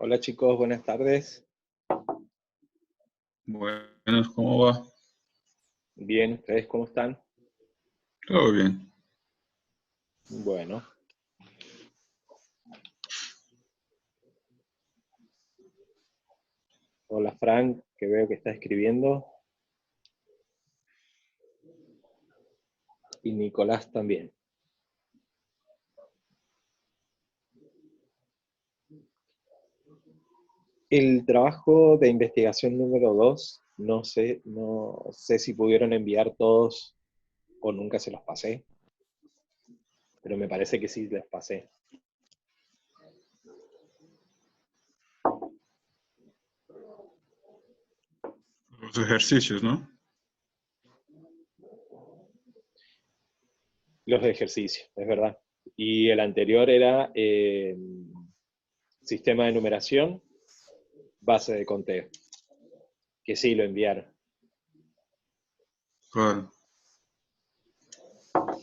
Hola chicos, buenas tardes. Buenas, ¿cómo va? Bien, ¿ustedes cómo están? Todo bien. Bueno, hola Frank, que veo que está escribiendo, y Nicolás también. El trabajo de investigación número 2, no sé si pudieron enviar todos o nunca se los pasé, pero me parece que sí les pasé. Los ejercicios, ¿no? Los ejercicios, es verdad. Y el anterior era sistema de numeración, base de conteo, que sí lo enviaron. Claro.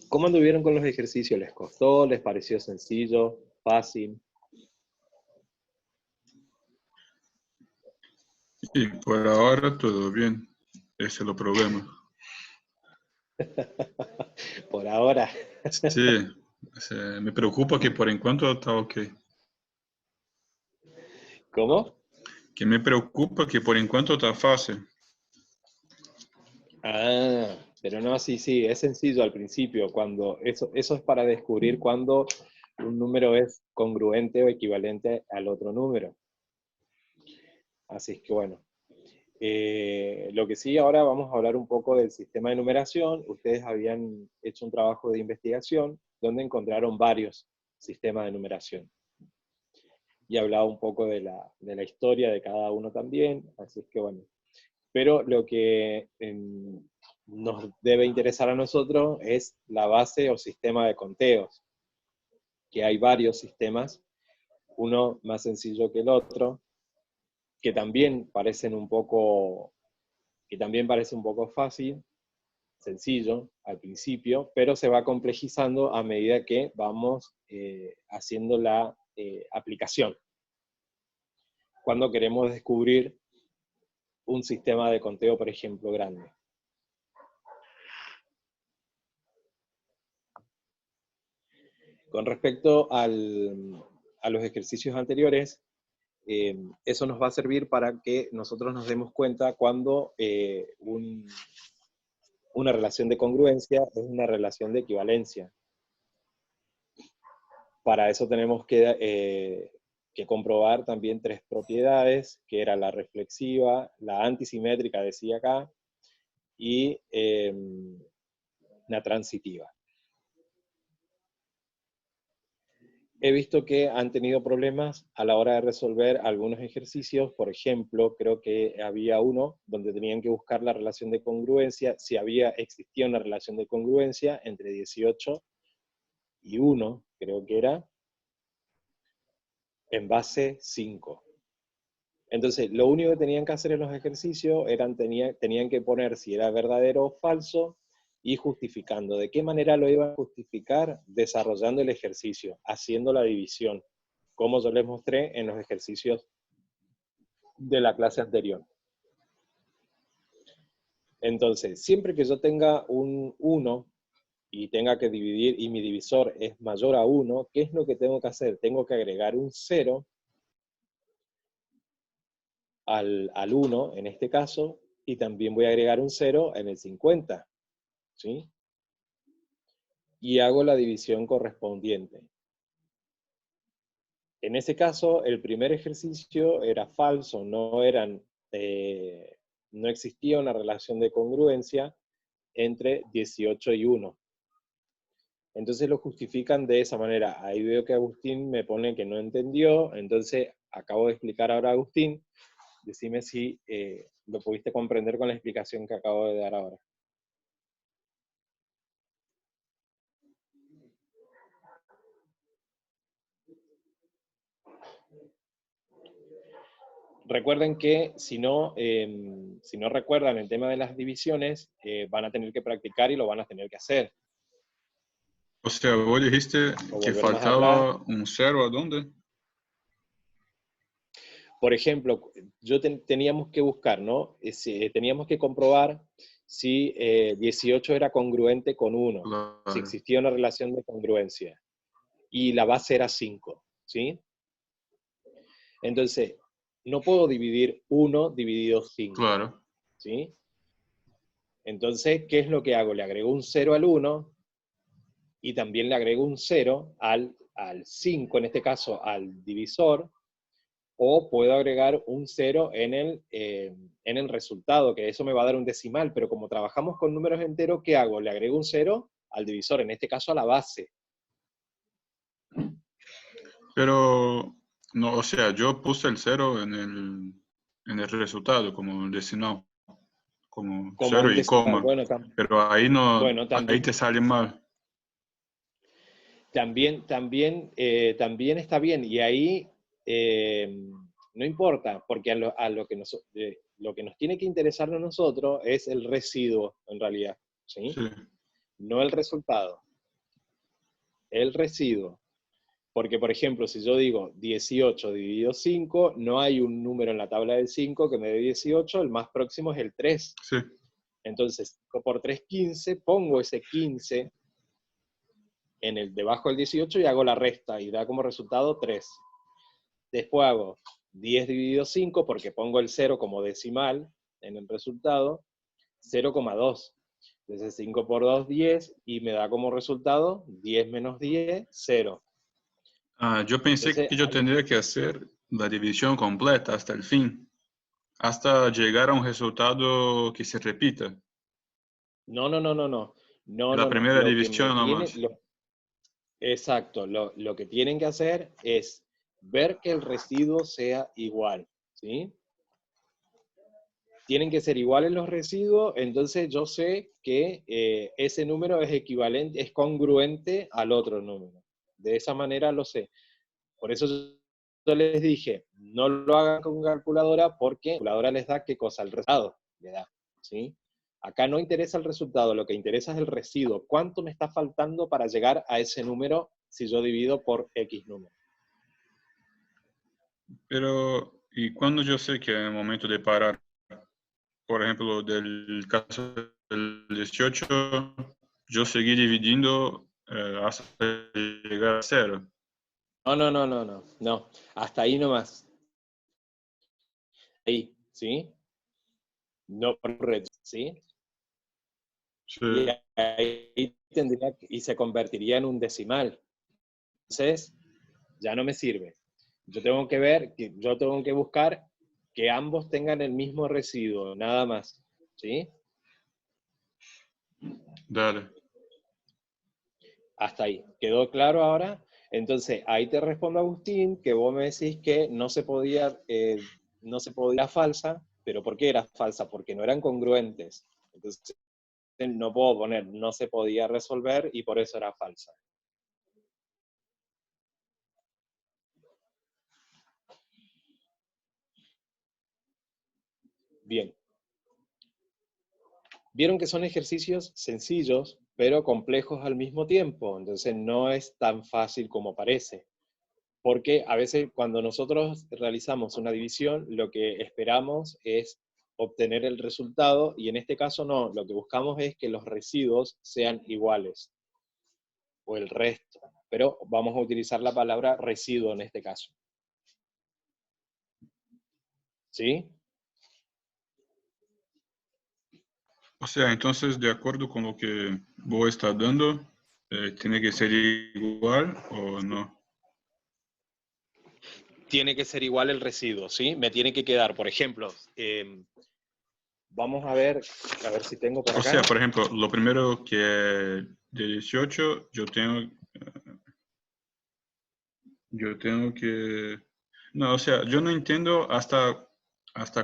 ¿Cómo anduvieron con los ejercicios? ¿Les costó? ¿Les pareció sencillo? ¿Fácil? Y por ahora todo bien. Ese es el problema. Por ahora. Sí, me preocupa que por enquanto está ok. ¿Cómo? Que me preocupa que por enquanto está fácil. Ah, pero no, sí, es sencillo al principio, cuando eso es para descubrir cuando un número es congruente o equivalente al otro número. Así es que bueno. Lo que sí, ahora vamos a hablar un poco del sistema de numeración. Ustedes habían hecho un trabajo de investigación donde encontraron varios sistemas de numeración. Y hablaba un poco de la historia de cada uno también. Así es que bueno. Pero lo que nos debe interesar a nosotros es la base o sistema de conteos, que hay varios sistemas, uno más sencillo que el otro, que también parecen un poco, que también parece un poco fácil, sencillo al principio, pero se va complejizando a medida que vamos haciendo la aplicación. Cuando queremos descubrir un sistema de conteo, por ejemplo, grande. Con respecto a los ejercicios anteriores, eso nos va a servir para que nosotros nos demos cuenta cuando una relación de congruencia es una relación de equivalencia. Para eso tenemos que comprobar también tres propiedades, que era la reflexiva, la antisimétrica, decía acá, y la transitiva. He visto que han tenido problemas a la hora de resolver algunos ejercicios. Por ejemplo, creo que había uno donde tenían que buscar la relación de congruencia, si existía una relación de congruencia entre 18 y 1, creo que era, en base 5. Entonces, lo único que tenían que hacer en los ejercicios tenían que poner si era verdadero o falso y justificando. ¿De qué manera lo iban a justificar? Desarrollando el ejercicio, haciendo la división, como yo les mostré en los ejercicios de la clase anterior. Entonces, siempre que yo tenga un 1 y tenga que dividir y mi divisor es mayor a 1, ¿qué es lo que tengo que hacer? Tengo que agregar un 0 al 1 en este caso, y también voy a agregar un 0 en el 50, ¿sí? Y hago la división correspondiente. En ese caso, el primer ejercicio era falso, no existía una relación de congruencia entre 18 y 1. Entonces lo justifican de esa manera. Ahí veo que Agustín me pone que no entendió, entonces acabo de explicar ahora a Agustín. Decime si lo pudiste comprender con la explicación que acabo de dar ahora. Recuerden que si no recuerdan el tema de las divisiones, van a tener que practicar y lo van a tener que hacer. O sea, vos dijiste O que volver más atrás. faltaba un cero, ¿a dónde? por ejemplo, teníamos que buscar, ¿no? Teníamos que comprobar si 18 era congruente con 1, si claro, existía una relación de congruencia, y la base era 5, ¿sí? Entonces, no puedo dividir 1 dividido 5, claro. ¿sí? Entonces, ¿qué es lo que hago? Le agrego un 0 al 1 y también le agrego un 0 al 5, en este caso al divisor, o puedo agregar un 0 en el resultado, que eso me va a dar un decimal, pero como trabajamos con números enteros, ¿qué hago? Le agrego un 0 al divisor, en este caso a la base. Pero, no, o sea, yo puse el 0 en el resultado como decimal, como Como 0 un y decimal. coma, Bueno, pero ahí no, bueno, ahí también, te sale mal. también está bien, y ahí no importa, porque lo que nos tiene que interesar a nosotros es el residuo, en realidad, ¿sí? Sí, No el resultado, el residuo. Porque, por ejemplo, si yo digo 18 dividido 5, no hay un número en la tabla del 5 que me dé 18, el más próximo es el 3. sí. Entonces, 5 por 3, 15, pongo ese 15 debajo del 18 y hago la resta, y da como resultado 3. Después hago 10 dividido 5, porque pongo el 0 como decimal en el resultado, 0,2. Entonces 5 por 2, 10, y me da como resultado 10 menos 10, 0. Ah, yo pensé Entonces, que yo tendría que hacer la división completa hasta el fin, hasta llegar a un resultado que se repita. no, no, no, no, no. No, La no, no. primera Lo que me división tiene, nomás. exacto, lo que tienen que hacer es ver que el residuo sea igual, ¿sí? Tienen que ser iguales los residuos, entonces yo sé que ese número es equivalente, es congruente al otro número. De esa manera lo sé. Por eso yo les dije, no lo hagan con calculadora, porque la calculadora les da qué cosa, el resultado, le da, ¿sí? Acá no interesa el resultado, lo que interesa es el residuo. ¿Cuánto me está faltando para llegar a ese número si yo divido por X número? Pero, ¿y cuando yo sé que es el momento de parar? Por ejemplo, del caso del 18, yo seguí dividiendo hasta llegar a 0. No, no, no, no, no, no. Hasta ahí nomás. Ahí, ¿sí? No por red, ¿sí? Sí, Y ahí y se convertiría en un decimal. Entonces, ya no me sirve. Yo tengo que buscar que ambos tengan el mismo residuo, nada más, ¿sí? dale. Hasta ahí. ¿Quedó claro ahora? Entonces, ahí te respondo, Agustín, que vos me decís que no se podía falsa, pero ¿por qué era falsa? Porque no eran congruentes. Entonces, no puedo poner no se podía resolver y por eso era falsa. Bien. Vieron que son ejercicios sencillos, pero complejos al mismo tiempo. Entonces, no es tan fácil como parece. Porque a veces cuando nosotros realizamos una división, lo que esperamos es obtener el resultado, y en este caso no, lo que buscamos es que los residuos sean iguales, o el resto, pero vamos a utilizar la palabra residuo en este caso. ¿Sí? O sea, entonces, de acuerdo con lo que vos estás dando, ¿tiene que ser igual o no? Tiene que ser igual el residuo, ¿sí? Me tiene que quedar, por ejemplo, vamos a ver si tengo por O sea, acá. por ejemplo, lo primero que de 18, yo tengo que... No, o sea, yo no entiendo hasta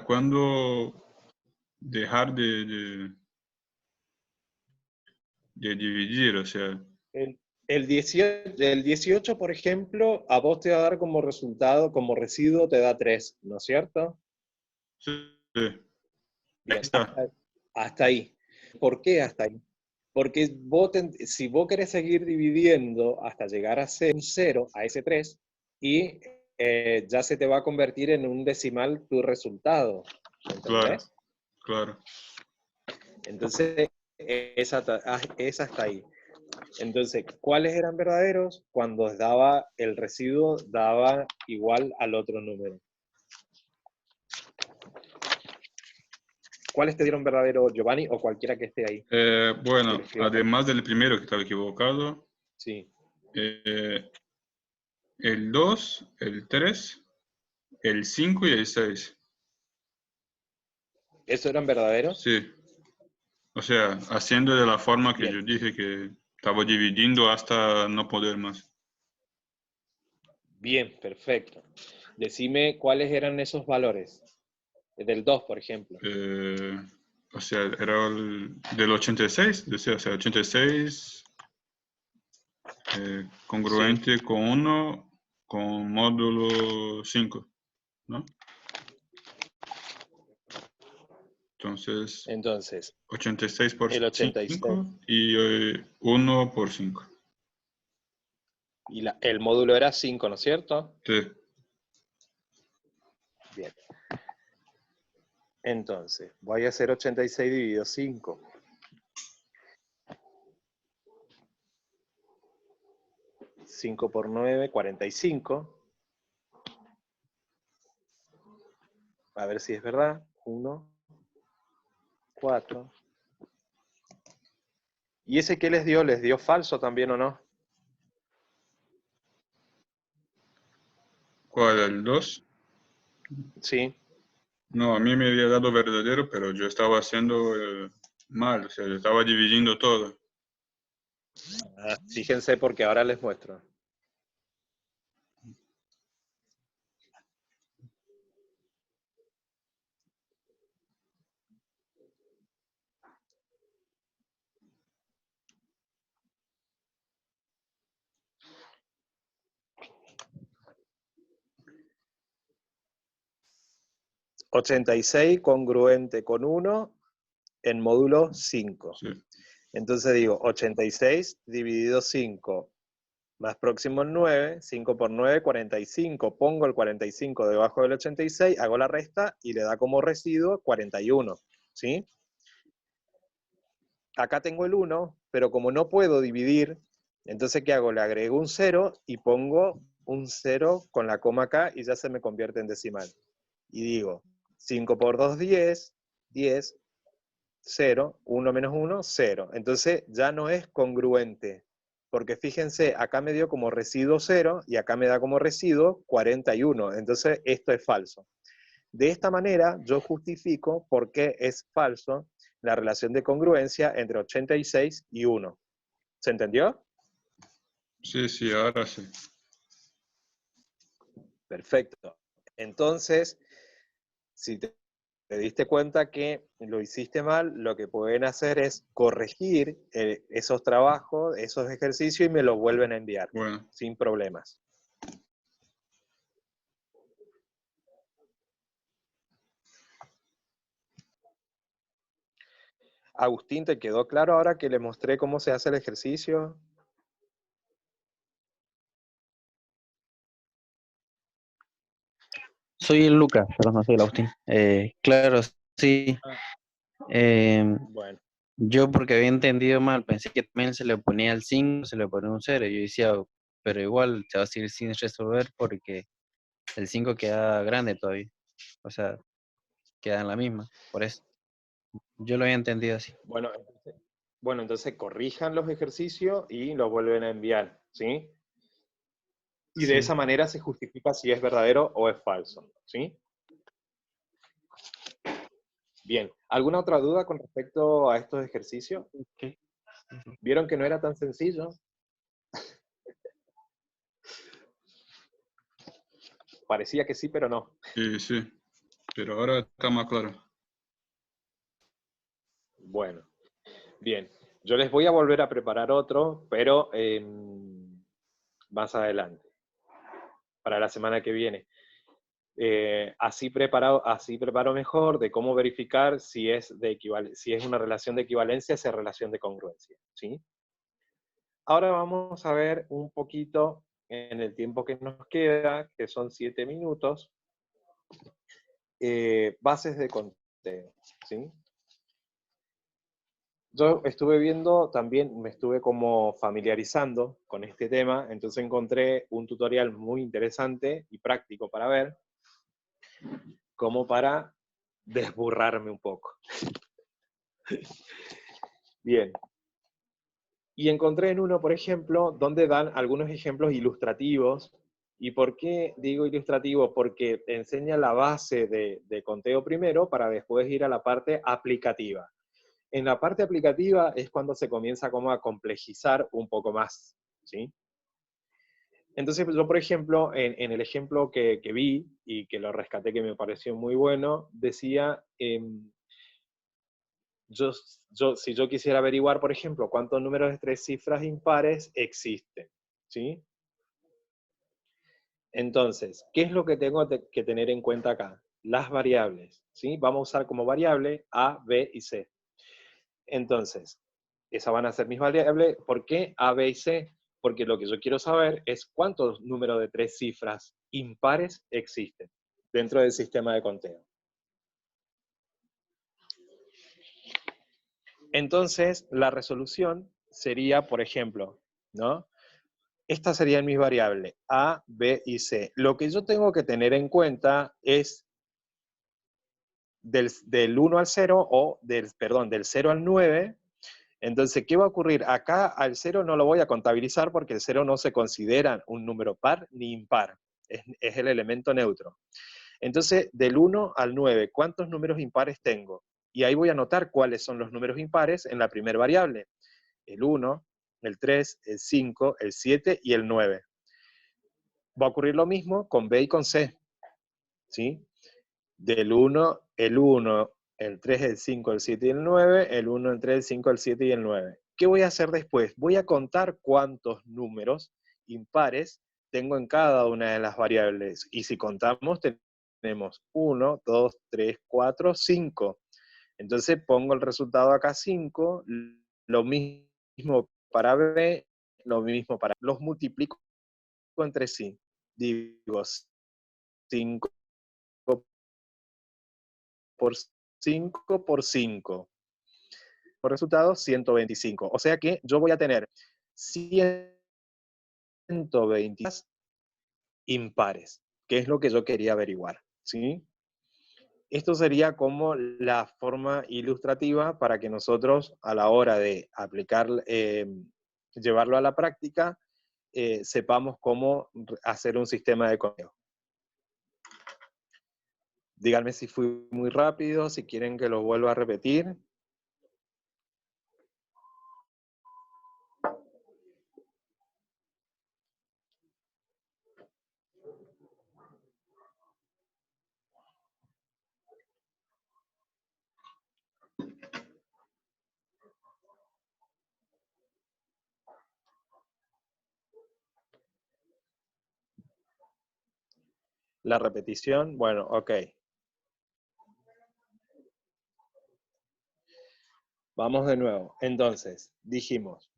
cuándo dejar de dividir, o sea, El 18, por ejemplo, a vos te va a dar como resultado, como residuo te da 3, ¿no es cierto? sí, ahí Bien, está, hasta ahí. ¿Por qué hasta ahí? Porque si vos querés seguir dividiendo hasta llegar a ser un 0, a ese 3, y ya se te va a convertir en un decimal tu resultado. Claro, ¿Entendés? claro. Entonces, esa está ahí. Entonces, ¿cuáles eran verdaderos? Cuando daba el residuo, daba igual al otro número. ¿Cuáles te dieron verdadero, Giovanni, o cualquiera que esté ahí? Bueno, además del primero que estaba equivocado, Sí. el 2, el 3, el 5 y el 6. ¿Esos eran verdaderos? Sí. O sea, haciendo de la forma que Bien. yo dije que estaba dividiendo hasta no poder más. Bien, perfecto. Decime cuáles eran esos valores. Del 2, por ejemplo. O sea, era del 86, o sea, 86 Sí. congruente con 1 con módulo 5, ¿no? Entonces, Entonces, 86 por el 86. 5 y 1 por 5. Y el módulo era 5, ¿no es cierto? Sí. Bien. Entonces, voy a hacer 86 dividido 5. 5 por 9, 45. A ver si es verdad. 1, 4. ¿Y ese qué les dio? ¿Les dio falso también o no? ¿Cuál? ¿El 2? Sí. No, a mí me había dado verdadero, pero yo estaba haciendo mal, o sea, yo estaba dividiendo todo. Fíjense porque ahora les muestro. ...86 congruente con 1 en módulo 5. Sí. Entonces digo, 86 dividido 5, más próximo 9, 5 por 9, 45. Pongo el 45 debajo del 86, hago la resta y le da como residuo 41. ¿Sí? Acá tengo el 1, pero como no puedo dividir, entonces ¿qué hago? Le agrego un 0 y pongo un 0 con la coma acá y ya se me convierte en decimal. Y digo, 5 por 2, 10, 10, 0, 1 menos 1, 0. Entonces ya no es congruente, porque fíjense, acá me dio como residuo 0 y acá me da como residuo 41. Entonces esto es falso. De esta manera yo justifico por qué es falso la relación de congruencia entre 86 y 1. ¿Se entendió? Sí, sí, ahora sí. Perfecto. Entonces, si te diste cuenta que lo hiciste mal, lo que pueden hacer es corregir esos trabajos, esos ejercicios y me los vuelven a enviar, Bueno, sin problemas. Agustín, ¿te quedó claro ahora que le mostré cómo se hace el ejercicio? Soy el Lucas, perdón, no soy el Agustín. Claro, sí. Ah, eh, bueno, yo porque había entendido mal, pensé que también se le ponía el 5, se le ponía un 0. Yo decía, pero igual se va a seguir sin resolver porque el 5 queda grande todavía. O sea, queda en la misma. Por eso. Yo lo había entendido así. entonces corrijan los ejercicios y los vuelven a enviar, ¿sí? Y de Sí. esa manera se justifica si es verdadero o es falso, ¿sí? Bien, ¿alguna otra duda con respecto a estos ejercicios? Ok. ¿Vieron que no era tan sencillo? Parecía que sí, pero no. sí, sí, pero ahora está más claro. Bueno, bien. Yo les voy a volver a preparar otro, pero más adelante, para la semana que viene. Así preparo mejor de cómo verificar si es una relación de equivalencia, si es relación de congruencia, ¿sí? Ahora vamos a ver un poquito en el tiempo que nos queda, que son 7 minutos, bases de conteo, ¿sí? Yo estuve viendo, también me estuve como familiarizando con este tema, entonces encontré un tutorial muy interesante y práctico para ver, como para desburrarme un poco. Bien. Y encontré en uno, por ejemplo, donde dan algunos ejemplos ilustrativos. ¿Y por qué digo ilustrativo? Porque enseña la base de conteo primero para después ir a la parte aplicativa. En la parte aplicativa es cuando se comienza como a complejizar un poco más, ¿sí? Entonces yo, por ejemplo, en el ejemplo que vi y que lo rescaté, que me pareció muy bueno, decía, si yo quisiera averiguar, por ejemplo, cuántos números de 3 cifras impares existen, ¿sí? Entonces, ¿qué es lo que tengo que tener en cuenta acá? Las variables, ¿sí? Vamos a usar como variable A, B y C. Entonces, esas van a ser mis variables. ¿Por qué A, B y C? Porque lo que yo quiero saber es cuántos números de 3 cifras impares existen dentro del sistema de conteo. Entonces, la resolución sería, por ejemplo, ¿no? Estas serían mis variables, A, B y C. Lo que yo tengo que tener en cuenta es del 1 al 0, o del 0 al 9. Entonces, ¿qué va a ocurrir? Acá al 0 no lo voy a contabilizar porque el 0 no se considera un número par ni impar. Es el elemento neutro. Entonces, del 1 al 9, ¿cuántos números impares tengo? Y ahí voy a anotar cuáles son los números impares en la primera variable. El 1, el 3, el 5, el 7 y el 9. Va a ocurrir lo mismo con B y con C, ¿sí? Del 1, el 1, el 3, el 5, el 7 y el 9, el 1, el 3, el 5, el 7 y el 9. ¿Qué voy a hacer después? Voy a contar cuántos números impares tengo en cada una de las variables. Y si contamos, tenemos 1, 2, 3, 4, 5. Entonces pongo el resultado acá 5, lo mismo para B, lo mismo para... Los multiplico entre sí. Digo 5 por 5 por 5. Por resultado, 125. O sea que yo voy a tener 120 impares, que es lo que yo quería averiguar, ¿sí? Esto sería como la forma ilustrativa para que nosotros, a la hora de aplicar, llevarlo a la práctica, sepamos cómo hacer un sistema de conteo. Díganme si fui muy rápido, si quieren que lo vuelva a repetir. La repetición, bueno, ok. Vamos de nuevo. Entonces, dijimos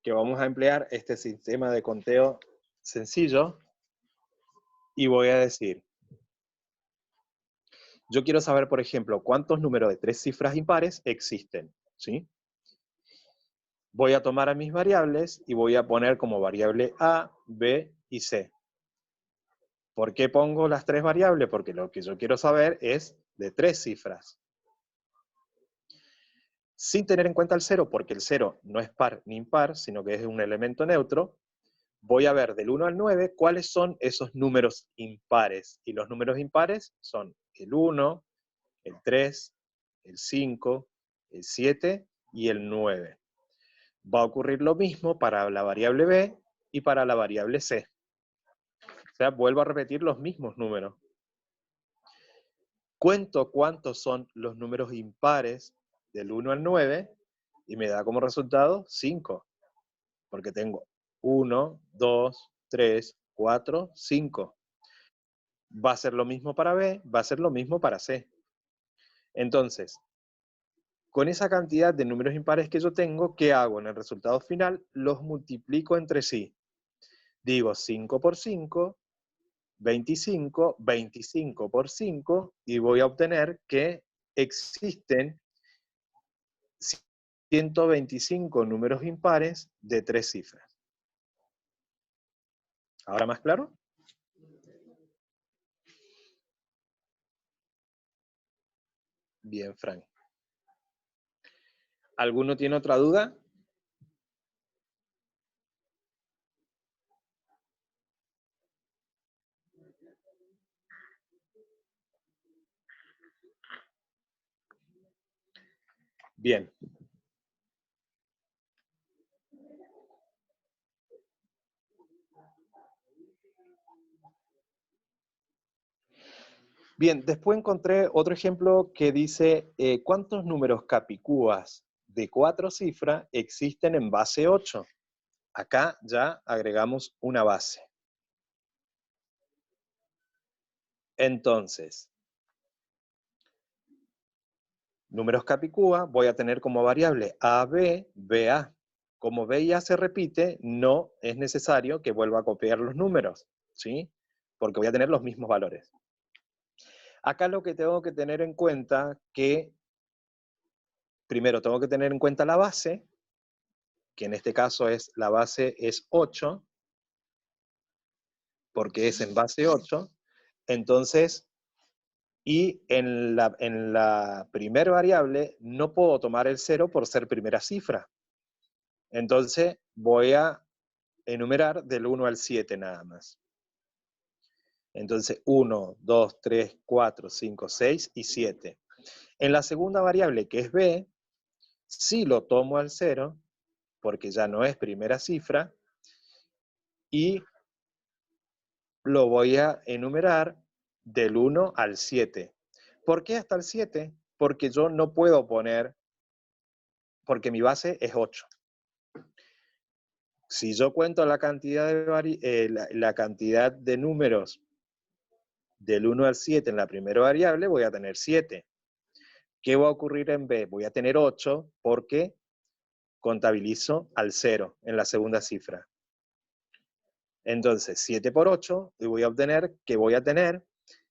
que vamos a emplear este sistema de conteo sencillo y voy a decir, yo quiero saber, por ejemplo, cuántos números de 3 cifras impares existen, ¿sí? Voy a tomar a mis variables y voy a poner como variable A, B y C. ¿Por qué pongo las 3 variables? Porque lo que yo quiero saber es de 3 cifras. Sin tener en cuenta el 0, porque el 0 no es par ni impar, sino que es un elemento neutro, voy a ver del 1 al 9 cuáles son esos números impares. Y los números impares son el 1, el 3, el 5, el 7 y el 9. Va a ocurrir lo mismo para la variable B y para la variable C. O sea, vuelvo a repetir los mismos números. Cuento cuántos son los números impares del 1 al 9 y me da como resultado 5. Porque tengo 1, 2, 3, 4, 5. Va a ser lo mismo para B, va a ser lo mismo para C. Entonces, con esa cantidad de números impares que yo tengo, ¿qué hago en el resultado final? Los multiplico entre sí. digo 5 por 5, 25, 25 por 5, y voy a obtener que existen 125 números impares de 3 cifras. ¿Ahora más claro? Bien, Frank. ¿Alguno tiene otra duda? Bien. Bien, después encontré otro ejemplo que dice, ¿cuántos números capicúas de 4 cifras existen en base 8? Acá ya agregamos una base. Entonces, números capicúa voy a tener como variable AB, BA. Como B y A se repite, no es necesario que vuelva a copiar los números, ¿sí? Porque voy a tener los mismos valores. Acá lo que tengo que tener en cuenta que, primero tengo que tener en cuenta la base, que en este caso la base es 8, porque es en base 8. Entonces, y en la primera variable no puedo tomar el 0 por ser primera cifra. Entonces voy a enumerar del 1 al 7 nada más. Entonces 1, 2, 3, 4, 5, 6 y 7. En la segunda variable, que es b, sí lo tomo al 0, porque ya no es primera cifra, y lo voy a enumerar del 1 al 7. ¿Por qué hasta el 7? Porque yo no puedo poner, porque mi base es 8. Si yo cuento la cantidad la cantidad de números del 1 al 7 en la primera variable, voy a tener 7. ¿Qué va a ocurrir en B? Voy a tener 8 porque contabilizo al 0 en la segunda cifra. Entonces, 7 por 8, y voy a obtener que voy a tener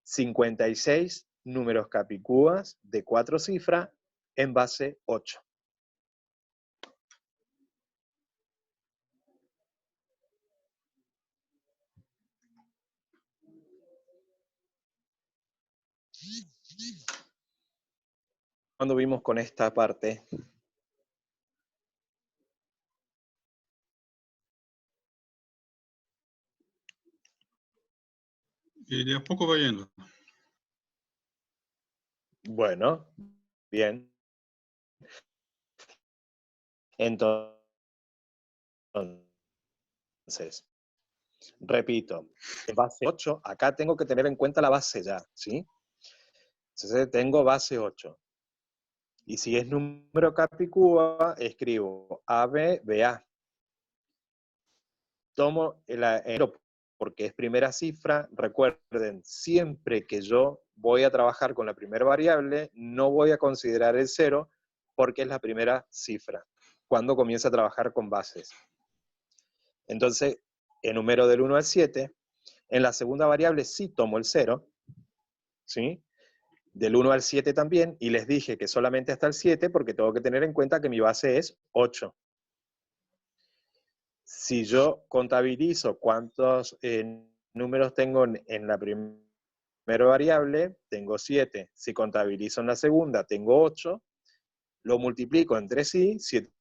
56 números capicúas de 4 cifras en base 8. Cuando vimos con esta parte, Y de a poco va yendo. bueno, bien. Entonces, repito, en base 8, acá tengo que tener en cuenta la base ya, ¿sí? Entonces tengo base 8. Y si es número capicúa, escribo AB, BA. Tomo el porque es primera cifra. Recuerden, siempre que yo voy a trabajar con la primera variable, no voy a considerar el 0 porque es la primera cifra, cuando comienza a trabajar con bases. Entonces, enumero del 1 al 7. En la segunda variable sí tomo el 0, ¿sí? Del 1 al 7 también, y les dije que solamente hasta el 7 porque tengo que tener en cuenta que mi base es 8. Si yo contabilizo cuántos números tengo en la primera variable, tengo 7. Si contabilizo en la segunda, tengo 8. Lo multiplico entre sí, 7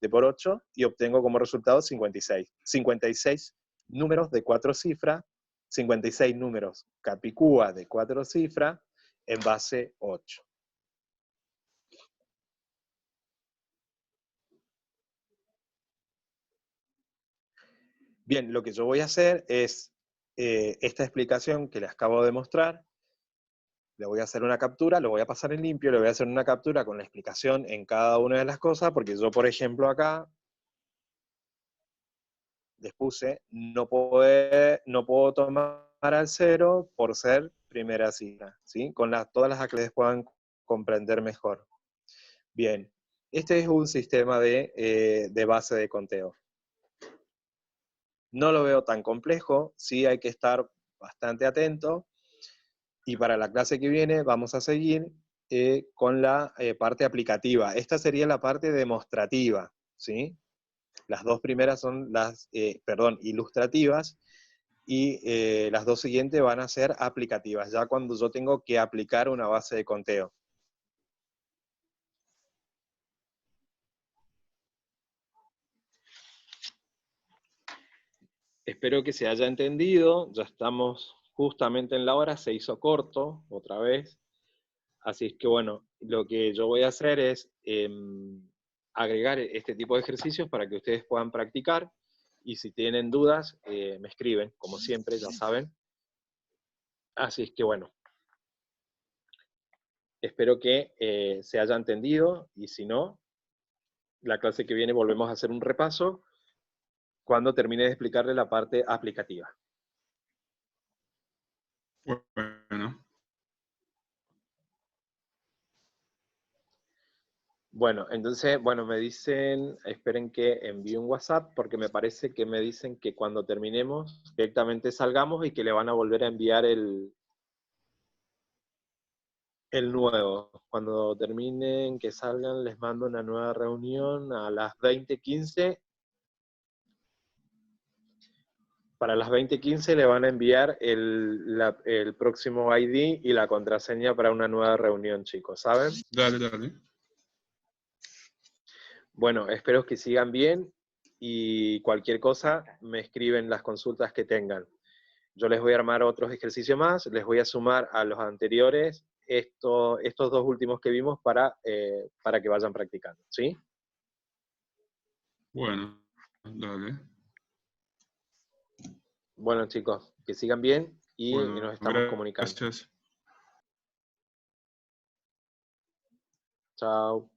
por 8, y obtengo como resultado 56. 56 números de 4 cifras, 56 números capicúa de 4 cifras en base 8. Bien, lo que yo voy a hacer es esta explicación que les acabo de mostrar, le voy a hacer una captura, lo voy a pasar en limpio, le voy a hacer una captura con la explicación en cada una de las cosas, porque yo, por ejemplo, acá les puse, no puedo tomar al 0 por ser primera cifra, ¿sí? Con todas las que les puedan comprender mejor. Bien, este es un sistema de base de conteo. No lo veo tan complejo, sí hay que estar bastante atento. Y para la clase que viene vamos a seguir con la parte aplicativa. Esta sería la parte demostrativa, ¿sí? Las dos primeras son las, ilustrativas, y las dos siguientes van a ser aplicativas, ya cuando yo tengo que aplicar una base de conteo. Espero que se haya entendido, ya estamos justamente en la hora, se hizo corto otra vez, así es que bueno, lo que yo voy a hacer es agregar este tipo de ejercicios para que ustedes puedan practicar, y si tienen dudas, me escriben, como siempre, ya saben. Así es que bueno, espero que se haya entendido, y si no, la clase que viene volvemos a hacer un repaso cuando termine de explicarle la parte aplicativa. Bueno, Bueno, entonces, bueno, me dicen, esperen que envíe un WhatsApp, porque me parece que me dicen que cuando terminemos, directamente salgamos y que le van a volver a enviar el nuevo. Cuando terminen, que salgan, les mando una nueva reunión a las 20:15. Para las 20:15 le van a enviar el próximo ID y la contraseña para una nueva reunión, chicos, ¿saben? dale, dale. Bueno, espero que sigan bien, y cualquier cosa me escriben las consultas que tengan. Yo les voy a armar otros ejercicios más, les voy a sumar a los anteriores estos dos últimos que vimos para que vayan practicando, ¿sí? Bueno, dale. Bueno, chicos, que sigan bien y Bueno, nos estamos comunicando. gracias. Chao.